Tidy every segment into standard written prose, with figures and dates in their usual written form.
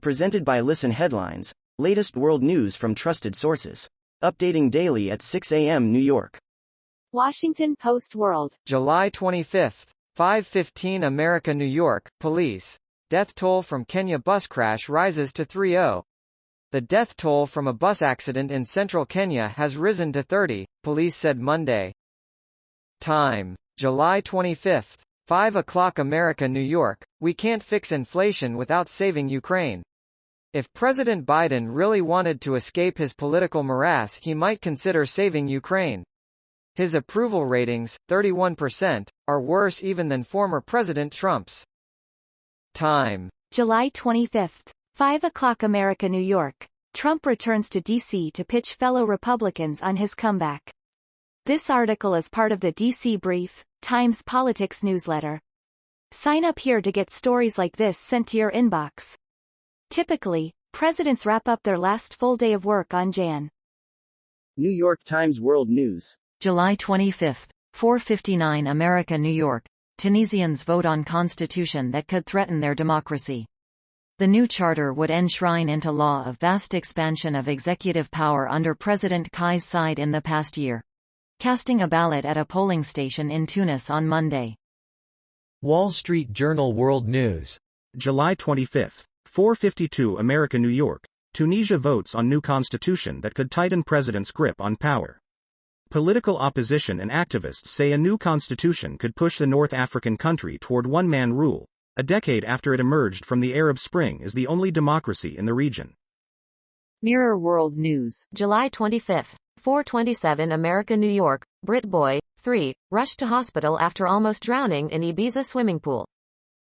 Presented by Listen Headlines, latest world news from trusted sources. Updating daily at 6 a.m. New York. Washington Post World. July 25, 5:15 America, New York, police. Death toll from Kenya bus crash rises to 30. The death toll from a bus accident in central Kenya has risen to 30, police said Monday. Time. July 25, 5 o'clock America, New York. We can't fix inflation without saving Ukraine. If President Biden really wanted to escape his political morass, he might consider saving Ukraine. His approval ratings, 31%, are worse even than former President Trump's. Time. July 25, 5 o'clock America, New York. Trump returns to D.C. to pitch fellow Republicans on his comeback. This article is part of the D.C. Brief, Times Politics newsletter. Sign up here to get stories like this sent to your inbox. Typically, presidents wrap up their last full day of work on Jan. New York Times World News. July 25, 4:59 America, New York. Tunisians vote on constitution that could threaten their democracy. The new charter would enshrine into law a vast expansion of executive power under President Kais Saied in the past year. Casting a ballot at a polling station in Tunis on Monday. Wall Street Journal World News. July 25, 4:52 America, New York. Tunisia votes on new constitution that could tighten president's grip on power. Political opposition and activists say a new constitution could push the North African country toward one-man rule, a decade after it emerged from the Arab Spring as the only democracy in the region. Mirror World News. July 25, 4:27 America, New York. Brit boy, 3, rushed to hospital after almost drowning in Ibiza swimming pool.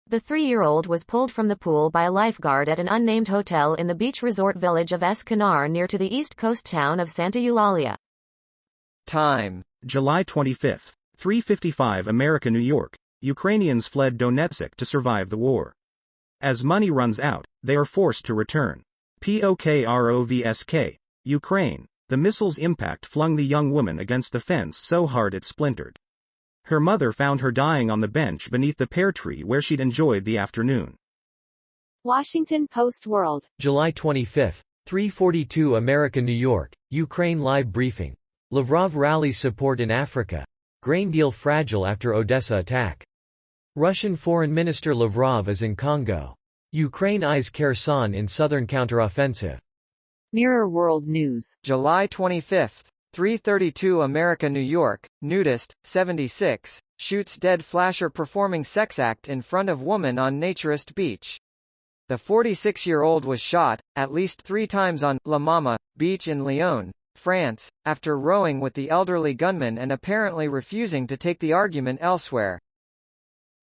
The 3-year-old was pulled from the pool by a lifeguard at an unnamed hotel in the beach resort village of Es Canar near to the east coast town of Santa Eulalia. Time. July 25, 3:55 America, New York. Ukrainians fled Donetsk to survive the war. As money runs out, they are forced to return. Pokrovsk, Ukraine. The missile's impact flung the young woman against the fence so hard it splintered. Her mother found her dying on the bench beneath the pear tree where she'd enjoyed the afternoon. Washington Post World. July 25, 3:42 America, New York. Ukraine live briefing. Lavrov rallies support in Africa. Grain deal fragile after Odessa attack. Russian Foreign Minister Lavrov is in Congo. Ukraine eyes Kherson in southern counteroffensive. Mirror World News. July 25, 3:32 America, New York. Nudist, 76, shoots dead flasher performing sex act in front of woman on naturist beach. The 46-year-old was shot, at least 3 times on La Mama beach in Lyon, France, after rowing with the elderly gunman and apparently refusing to take the argument elsewhere.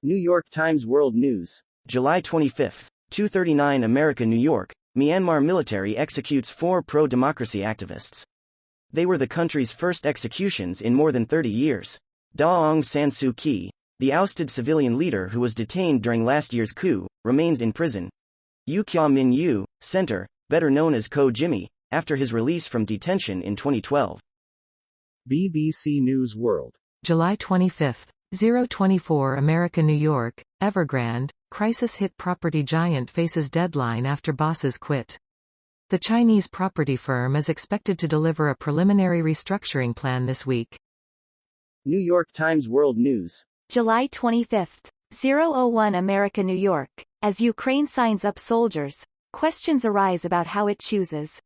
New York Times World News. July 25, 2:39 America, New York. Myanmar military executes 4 pro-democracy activists. They were the country's first executions in more than 30 years. Daw Aung San Suu Kyi, the ousted civilian leader who was detained during last year's coup, remains in prison. Yu Kya Min Yu, Center, better known as Ko Jimmy, after his release from detention in 2012. BBC News World. July 25, 0:24 America, New York. Evergrande, crisis-hit property giant faces deadline after bosses quit. The Chinese property firm is expected to deliver a preliminary restructuring plan this week. New York Times World News. July 25, 0:01 America, New York. As Ukraine signs up soldiers, questions arise about how it chooses.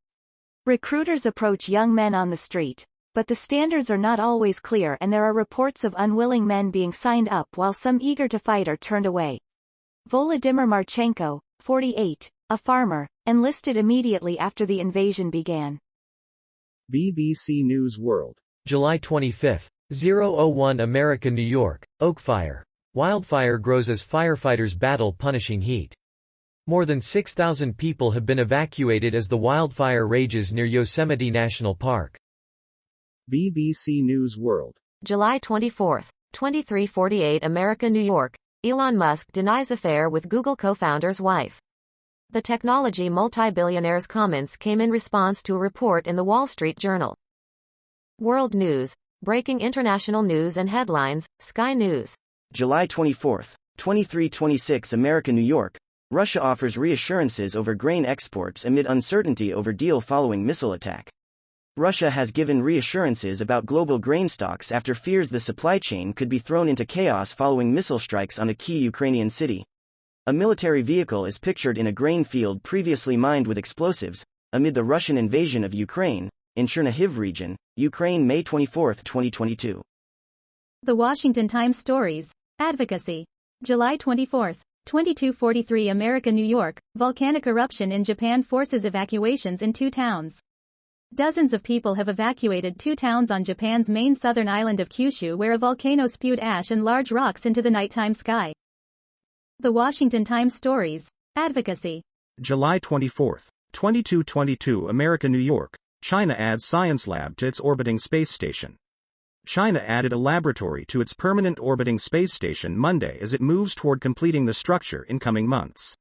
Recruiters approach young men on the street, but the standards are not always clear and there are reports of unwilling men being signed up while some eager to fight are turned away. Volodymyr Marchenko, 48, a farmer, enlisted immediately after the invasion began. BBC News World. July 25, 0:01 America, New York. Oak fire. Wildfire grows as firefighters battle punishing heat. More than 6,000 people have been evacuated as the wildfire rages near Yosemite National Park. BBC News World. July 24, 23:48 America, New York. Elon Musk denies affair with Google co-founder's wife. The technology multi-billionaire's comments came in response to a report in the Wall Street Journal. World News. Breaking international news and headlines. Sky News. July 24, 23:26 America, New York. Russia offers reassurances over grain exports amid uncertainty over deal following missile attack. Russia has given reassurances about global grain stocks after fears the supply chain could be thrown into chaos following missile strikes on a key Ukrainian city. A military vehicle is pictured in a grain field previously mined with explosives, amid the Russian invasion of Ukraine, in Chernihiv region, Ukraine, May 24, 2022. The Washington Times Stories. Advocacy. July 24, 2243 America, New York, volcanic eruption in Japan forces evacuations in 2 towns. Dozens of people have evacuated 2 towns on Japan's main southern island of Kyushu where a volcano spewed ash and large rocks into the nighttime sky. The Washington Times Stories. Advocacy. July 24, 2222 America, New York, China adds science lab to its orbiting space station. China added a laboratory to its permanent orbiting space station Monday as it moves toward completing the structure in coming months.